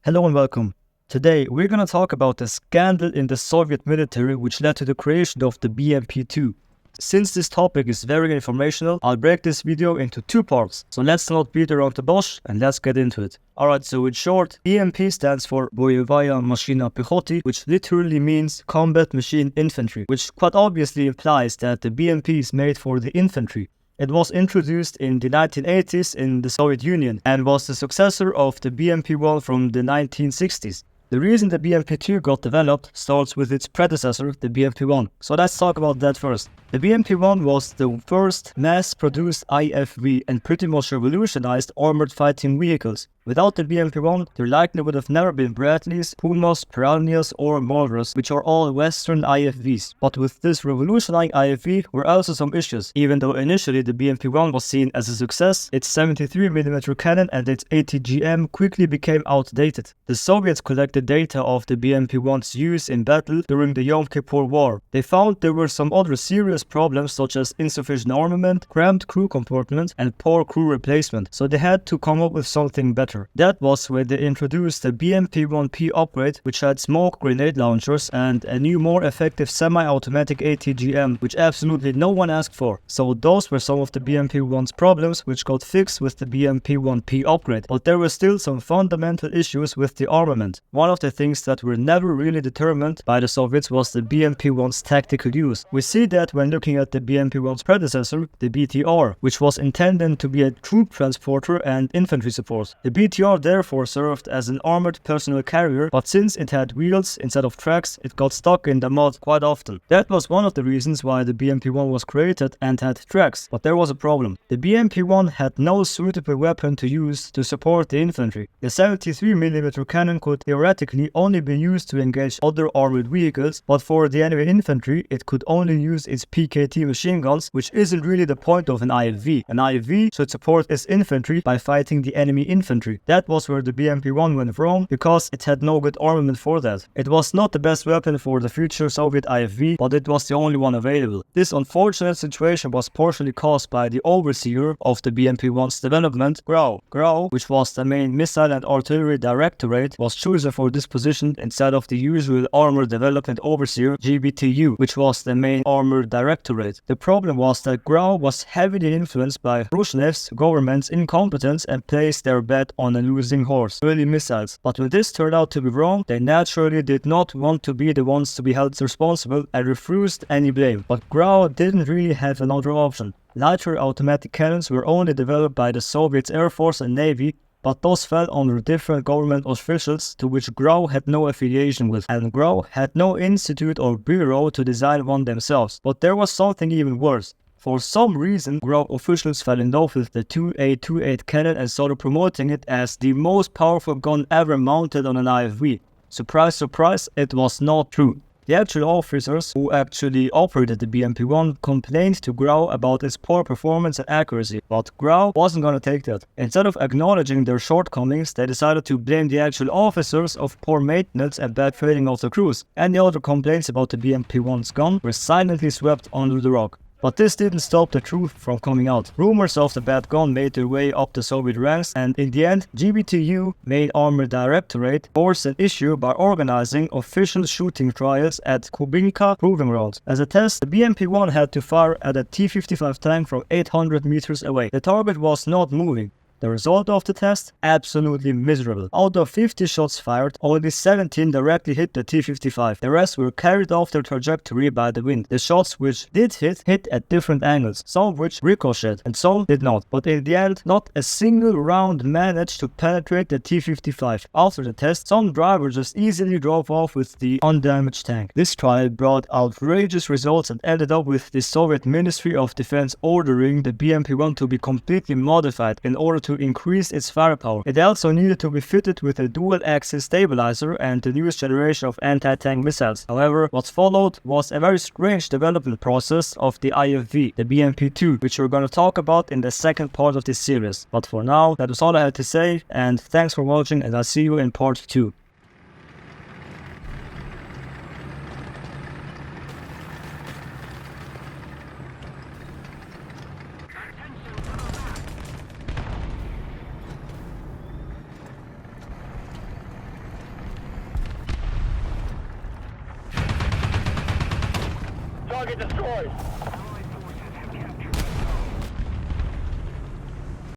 Hello and welcome. Today we're going to talk about a scandal in the Soviet military which led to the creation of the BMP-2. Since this topic is very informational, I'll break this video into two parts. So let's not beat around the bush and let's get into it. Alright, so in short, BMP stands for Boevaya Machina Piechoti, which literally means combat machine infantry, which quite obviously implies that the BMP is made for the infantry. It was introduced in the 1980s in the Soviet Union and was the successor of the BMP-1 from the 1960s. The reason the BMP-2 got developed starts with its predecessor, the BMP-1. So let's talk about that first. The BMP-1 was the first mass-produced IFV and pretty much revolutionized armored fighting vehicles. Without the BMP-1, there likely would have never been Bradleys, Pumas, Piranhas or Marlboros, which are all Western IFVs. But with this revolutionizing IFV were also some issues. Even though initially the BMP-1 was seen as a success, its 73mm cannon and its ATGM quickly became outdated. The Soviets collected data of the BMP-1's use in battle during the Yom Kippur War. They found there were some other serious problems such as insufficient armament, cramped crew compartments and poor crew replacement, so they had to come up with something better. That was when they introduced the BMP-1P upgrade, which had smoke grenade launchers and a new more effective semi-automatic ATGM, which absolutely no one asked for. So those were some of the BMP-1's problems which got fixed with the BMP-1P upgrade, but there were still some fundamental issues with the armament. One of the things that were never really determined by the Soviets was the BMP-1's tactical use. We see that when looking at the BMP-1's predecessor, the BTR, which was intended to be a troop transporter and infantry support. The BTR therefore served as an armored personnel carrier, but since it had wheels instead of tracks, it got stuck in the mud quite often. That was one of the reasons why the BMP-1 was created and had tracks, but there was a problem. The BMP-1 had no suitable weapon to use to support the infantry. The 73mm cannon could theoretically only be used to engage other armored vehicles, but for the enemy infantry, it could only use its PKT machine guns, which isn't really the point of an IFV. An IFV should support its infantry by fighting the enemy infantry. That was where the BMP-1 went wrong, because it had no good armament for that. It was not the best weapon for the future Soviet IFV, but it was the only one available. This unfortunate situation was partially caused by the overseer of the BMP-1's development, Grau. Grau, which was the main missile and artillery directorate, was chosen for this position instead of the usual armor development overseer, GBTU, which was the main armor directorate. The problem was that Grau was heavily influenced by Brezhnev's government's incompetence and placed their bet on a losing horse, early missiles. But when this turned out to be wrong, they naturally did not want to be the ones to be held responsible and refused any blame. But Grau didn't really have another option. Lighter automatic cannons were only developed by the Soviet Air Force and Navy, but those fell under different government officials to which Grau had no affiliation with, and Grau had no institute or bureau to design one themselves. But there was something even worse. For some reason, Grau officials fell in love with the 2A28 cannon and started promoting it as the most powerful gun ever mounted on an IFV. Surprise, surprise, it was not true. The actual officers who actually operated the BMP-1 complained to Grau about its poor performance and accuracy, but Grau wasn't gonna take that. Instead of acknowledging their shortcomings, they decided to blame the actual officers of poor maintenance and bad training of the crews. Any other complaints about the BMP-1's gun were silently swept under the rug. But this didn't stop the truth from coming out. Rumors of the bad gun made their way up the Soviet ranks, and in the end, GBTU, Main Armor Directorate, forced an issue by organizing official shooting trials at Kubinka Proving Ground. As a test, the BMP-1 had to fire at a T-55 tank from 800 meters away. The target was not moving. The result of the test? Absolutely miserable. Out of 50 shots fired, only 17 directly hit the T-55. The rest were carried off their trajectory by the wind. The shots which did hit at different angles, some of which ricocheted and some did not. But in the end, not a single round managed to penetrate the T-55. After the test, some drivers just easily drove off with the undamaged tank. This trial brought outrageous results and ended up with the Soviet Ministry of Defense ordering the BMP-1 to be completely modified in order to increase its firepower. It also needed to be fitted with a dual-axis stabilizer and the newest generation of anti-tank missiles. However, what followed was a very strange development process of the IFV, the BMP-2, which we're going to talk about in the second part of this series. But for now, that was all I had to say, and thanks for watching, and I'll see you in part 2. Target destroyed.